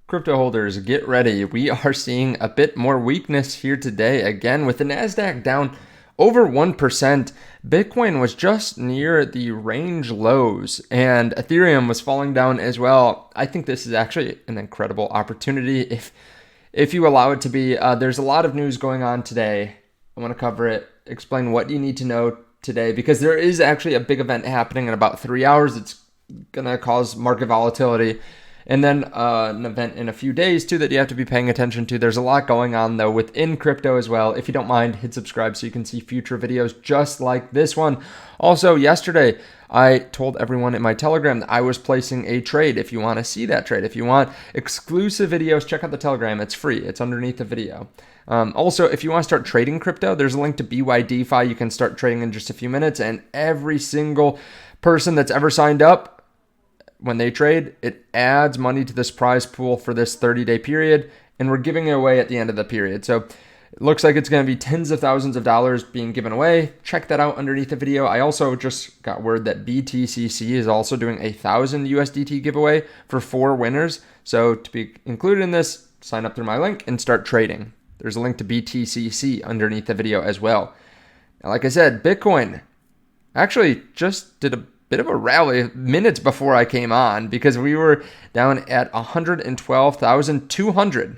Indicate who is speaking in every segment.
Speaker 1: Crypto holders, get ready. We are seeing a bit more weakness here today. Again, with the NASDAQ down over 1%, Bitcoin was just near the range lows, and Ethereum was falling down as well. I think this is actually an incredible opportunity if you allow it to be. There's a lot of news going on today. I want to cover it, explain what you need to know today, because there is actually a big event happening in about 3 hours. It's going to cause market volatility. And then an event in a few days too that you have to be paying attention to. There's a lot going on though within crypto as well. If you don't mind, hit subscribe so you can see future videos just like this one. Also, yesterday I told everyone in my Telegram that I was placing a trade. If you want to see that trade, if you want exclusive videos, check out the Telegram. It's free. It's underneath the video. Also, if you want to start trading crypto, there's a link to BYDFi. You can start trading in just a few minutes, and every single person that's ever signed up, when they trade, it adds money to this prize pool for this 30-day period, and we're giving it away at the end of the period. So it looks like it's going to be tens of thousands of dollars being given away. Check that out underneath the video. I also just got word that BTCC is also doing a 1,000 USDT giveaway for 4 winners. So to be included in this, sign up through my link and start trading. There's a link to BTCC underneath the video as well. Now, like I said, Bitcoin actually just did a bit of a rally minutes before I came on, because we were down at 112,200.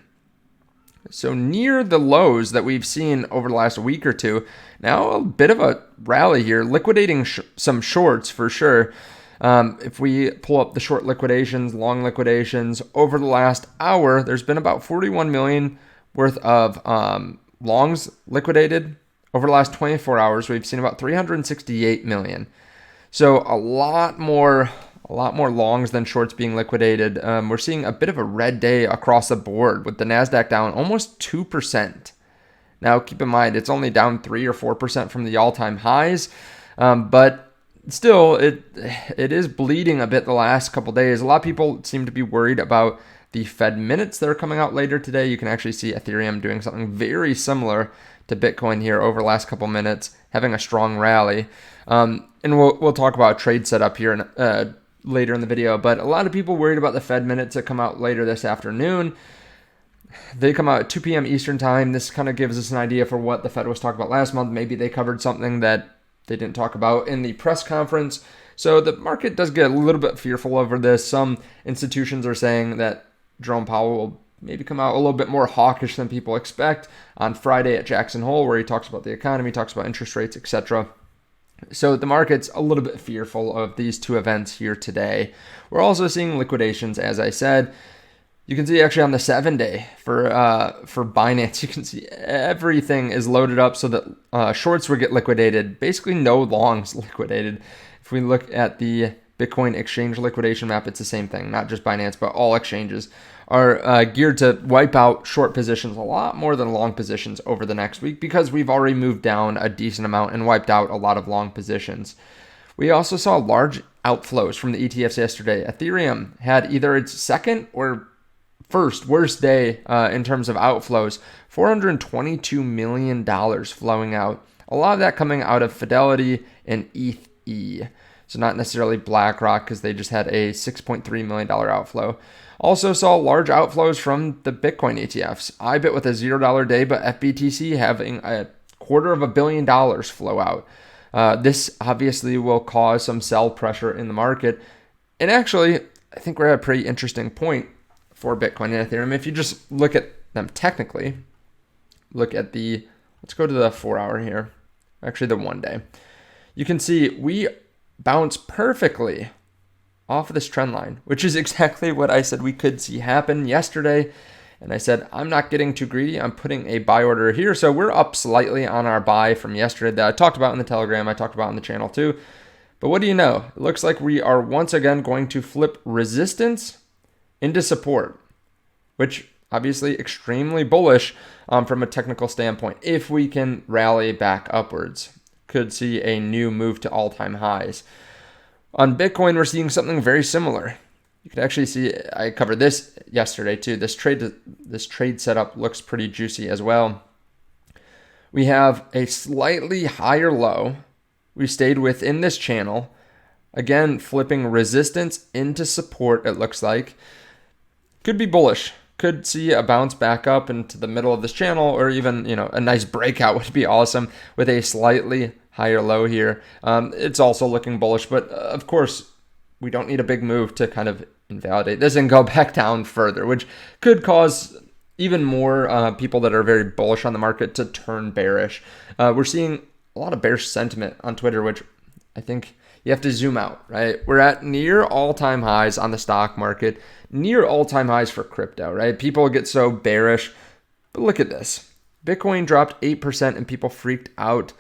Speaker 1: So near the lows that we've seen over the last week or two. Now a bit of a rally here, liquidating some shorts for sure. If we pull up the short liquidations, long liquidations over the last hour, there's been about 41 million worth of longs liquidated. Over the last 24 hours, we've seen about 368 million. So a lot more longs than shorts being liquidated. We're seeing a bit of a red day across the board with the NASDAQ down almost 2%. Now, keep in mind, it's only down 3 or 4% from the all-time highs, but still, it is bleeding a bit the last couple days. A lot of people seem to be worried about the Fed minutes that are coming out later today. You can actually see Ethereum doing something very similar to Bitcoin here over the last couple minutes, having a strong rally. And we'll talk about trade setup here later in the video. But a lot of people worried about the Fed minutes that come out later this afternoon. They come out at 2 p.m. Eastern time. This kind of gives us an idea for what the Fed was talking about last month. Maybe they covered something that they didn't talk about in the press conference. So the market does get a little bit fearful over this. Some institutions are saying that Jerome Powell will maybe come out a little bit more hawkish than people expect on Friday at Jackson Hole, where he talks about the economy, talks about interest rates, etc. So the market's a little bit fearful of these two events here today. We're also seeing liquidations, as I said. You can see actually on the 7-day for Binance, you can see everything is loaded up so that shorts will get liquidated. Basically no longs liquidated. If we look at the Bitcoin exchange liquidation map, it's the same thing. Not just Binance, but all exchanges are geared to wipe out short positions a lot more than long positions over the next week, because we've already moved down a decent amount and wiped out a lot of long positions. We also saw large outflows from the ETFs yesterday. Ethereum had either its second or first worst day in terms of outflows. $422 million flowing out. A lot of that coming out of Fidelity and ETH. So not necessarily BlackRock, because they just had a $6.3 million outflow. Also saw large outflows from the Bitcoin ETFs. IBIT with a $0 day, but FBTC having a $250 million flow out. This obviously will cause some sell pressure in the market. And actually, I think we're at a pretty interesting point for Bitcoin and Ethereum. If you just look at them technically, let's go to the 4 hour here. Actually, the 1 day. You can see we bounce perfectly off of this trend line, which is exactly what I said we could see happen yesterday. And I said, I'm not getting too greedy. I'm putting a buy order here. So we're up slightly on our buy from yesterday that I talked about in the Telegram. I talked about on the channel too. But what do you know? It looks like we are once again going to flip resistance into support, which obviously extremely bullish from a technical standpoint. If we can rally back upwards, could see a new move to all-time highs. On Bitcoin, we're seeing something very similar. You can actually see, I covered this yesterday too. This trade setup looks pretty juicy as well. We have a slightly higher low. We stayed within this channel. Again, flipping resistance into support, it looks like. could be bullish. Could see a bounce back up into the middle of this channel, or even, a nice breakout would be awesome with a slightly higher low here. It's also looking bullish, but of course, we don't need a big move to kind of invalidate this and go back down further, which could cause even more people that are very bullish on the market to turn bearish. We're seeing a lot of bearish sentiment on Twitter, which I think you have to zoom out, right? We're at near all-time highs on the stock market, near all-time highs for crypto, right? People get so bearish, but look at this. Bitcoin dropped 8% and people freaked out,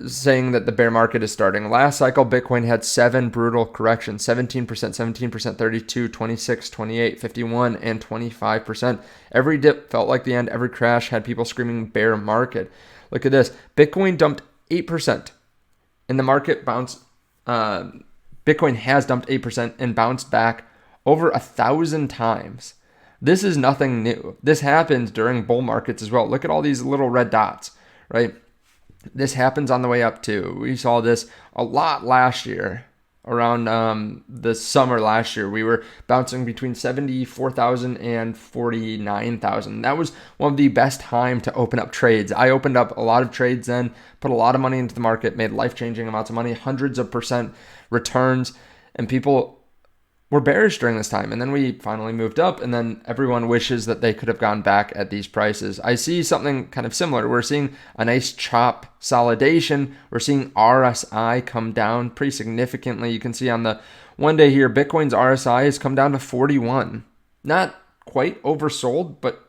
Speaker 1: saying that the bear market is starting. Last cycle, Bitcoin had 7 brutal corrections, 17%, 17%, 32, 26, 28, 51, and 25%. Every dip felt like the end. Every crash had people screaming bear market. Look at this. Bitcoin dumped 8% and the market bounced. Bitcoin has dumped 8% and bounced back over 1,000 times. This is nothing new. This happens during bull markets as well. Look at all these little red dots, right? This happens on the way up too. We saw this a lot last year. Around the summer last year, we were bouncing between 74,000 and 49,000. That was one of the best time to open up trades. I opened up a lot of trades then, put a lot of money into the market, made life-changing amounts of money, hundreds of percent returns, and people were bearish during this time. And then we finally moved up, and then everyone wishes that they could have gone back at these prices. I see something kind of similar. We're seeing a nice chop consolidation. We're seeing RSI come down pretty significantly. You can see on the 1 day here, Bitcoin's RSI has come down to 41. Not quite oversold, but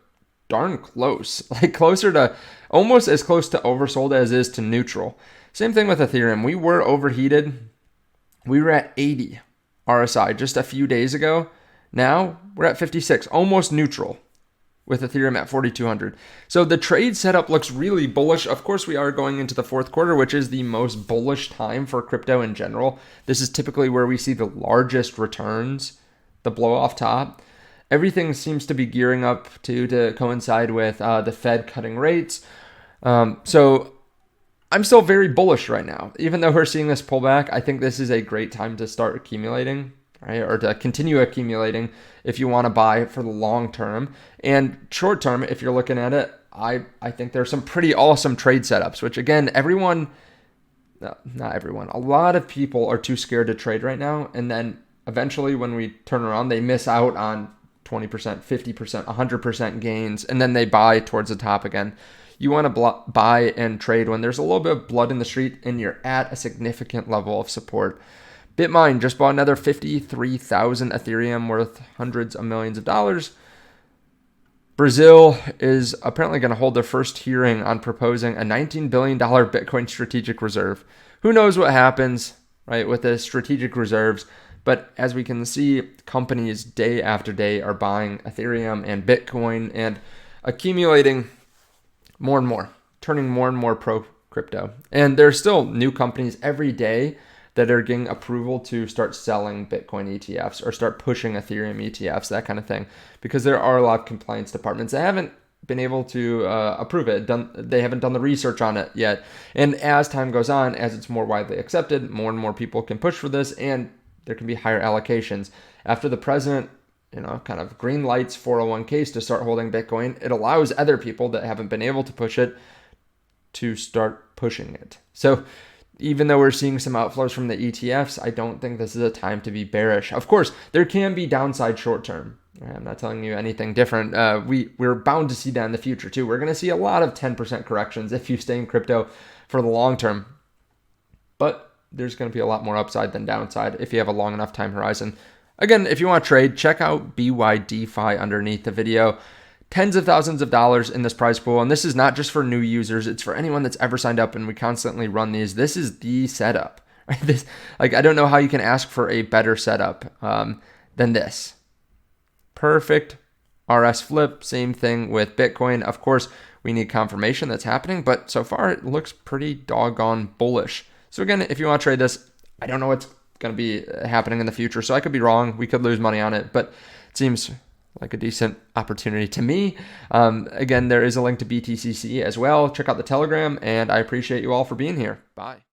Speaker 1: darn close. Like closer to, almost as close to oversold as is to neutral. Same thing with Ethereum. We were overheated. We were at 80 RSI just a few days ago. Now we're at 56, almost neutral, with Ethereum at 4,200. So the trade setup looks really bullish. Of course, we are going into the fourth quarter, which is the most bullish time for crypto in general. This is typically where we see the largest returns, the blow off top. Everything seems to be gearing up to coincide with the Fed cutting rates. So I'm still very bullish right now. Even though we're seeing this pullback, I think this is a great time to start accumulating, right? Or to continue accumulating if you want to buy for the long term. And short term, if you're looking at it, I think there's some pretty awesome trade setups, which again, not everyone, a lot of people are too scared to trade right now. And then eventually when we turn around, they miss out on 20%, 50%, 100% gains, and then they buy towards the top again. You want to buy and trade when there's a little bit of blood in the street and you're at a significant level of support. BitMine just bought another 53,000 Ethereum worth hundreds of millions of dollars. Brazil is apparently going to hold their first hearing on proposing a $19 billion Bitcoin strategic reserve. Who knows what happens, right, with the strategic reserves? But as we can see, companies day after day are buying Ethereum and Bitcoin and accumulating more and more, turning more and more pro crypto. And there's still new companies every day that are getting approval to start selling Bitcoin ETFs or start pushing Ethereum ETFs, that kind of thing, because there are a lot of compliance departments that haven't been able to approve it. They haven't done the research on it yet. And as time goes on, as it's more widely accepted, more and more people can push for this, and there can be higher allocations. After the president kind of green lights 401ks to start holding Bitcoin, it allows other people that haven't been able to push it to start pushing it. So even though we're seeing some outflows from the ETFs, I don't think this is a time to be bearish. Of course, there can be downside short term. I'm not telling you anything different. We're bound to see that in the future too. We're going to see a lot of 10% corrections if you stay in crypto for the long term. But there's going to be a lot more upside than downside if you have a long enough time horizon. Again, if you want to trade, check out BYDeFi underneath the video. Tens of thousands of dollars in this prize pool. And this is not just for new users. It's for anyone that's ever signed up, and we constantly run these. This is the setup. Right? I don't know how you can ask for a better setup than this. Perfect RS flip. Same thing with Bitcoin. Of course, we need confirmation that's happening, but so far it looks pretty doggone bullish. So again, if you want to trade this, I don't know what's going to be happening in the future, so I could be wrong. We could lose money on it, but it seems like a decent opportunity to me. Again, there is a link to BTCC as well. Check out the Telegram, and I appreciate you all for being here. Bye.